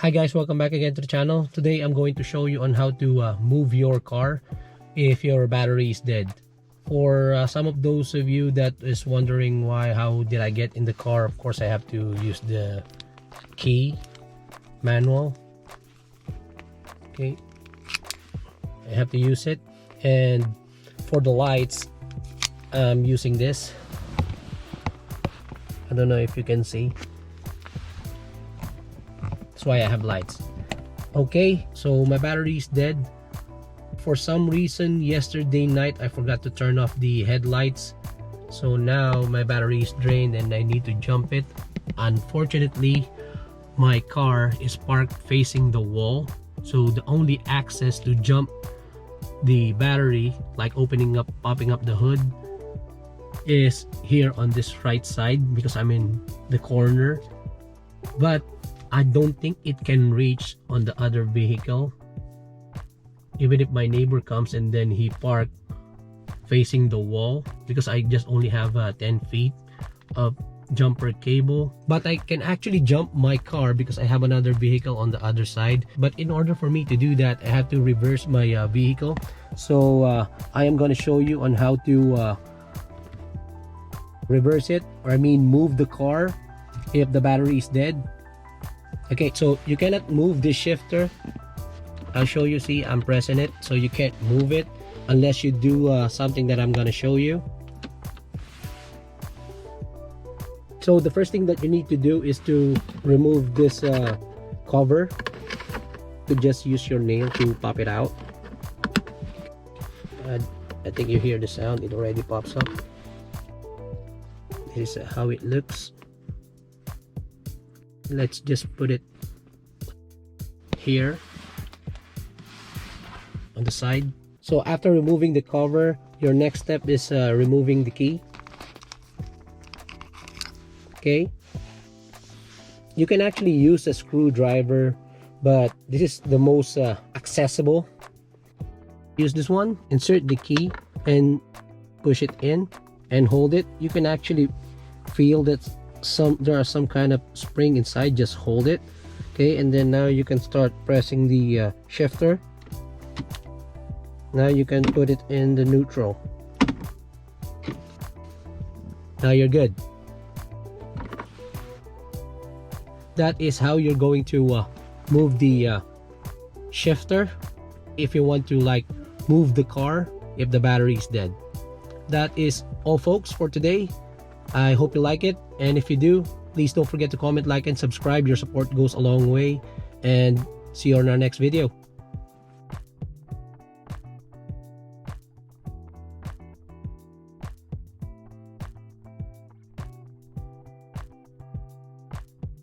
Hi guys, welcome back again to the channel. Today I'm going to show you on how to move your car if your battery is dead. For some of those of you that is wondering how did I get in the car, of course I have to use the key manual. Okay, I have to use it, and for the lights I'm using this. I don't know if you can see. That's why I have lights. Okay, so my battery is dead. For some reason yesterday night I forgot to turn off the headlights, so now my battery is drained and I need to jump it. Unfortunately, my car is parked facing the wall, so the only access to jump the battery, like popping up the hood, is here on this right side because I'm in the corner. But I don't think it can reach on the other vehicle. Even if my neighbor comes and then he parked facing the wall, because I just only have 10 feet of jumper cable. But I can actually jump my car because I have another vehicle on the other side. But in order for me to do that, I have to reverse my vehicle. So I am going to show you on how to reverse it, or I mean move the car if the battery is dead. Okay, so you cannot move this shifter. I'll show you. See, I'm pressing it, so you can't move it unless you do something that I'm gonna show you. So the first thing that you need to do is to remove this cover. To just use your nail to pop it out. I think you hear the sound. It already pops up. This is how it looks. Let's just put it here on the side. So after removing the cover, your next step is removing the key. Okay, you can actually use a screwdriver, but this is the most accessible. Use this one, insert the key and push it in and hold it. You can actually feel that there are some kind of spring inside. Just hold it. Okay, and then now you can start pressing the shifter. Now you can put it in the neutral. Now you're good. That is how you're going to move the shifter if you want to move the car if the battery is dead. That is all, folks, for today. I hope you like it, and if you do, please don't forget to comment, like, and subscribe. Your support goes a long way, and see you on our next video.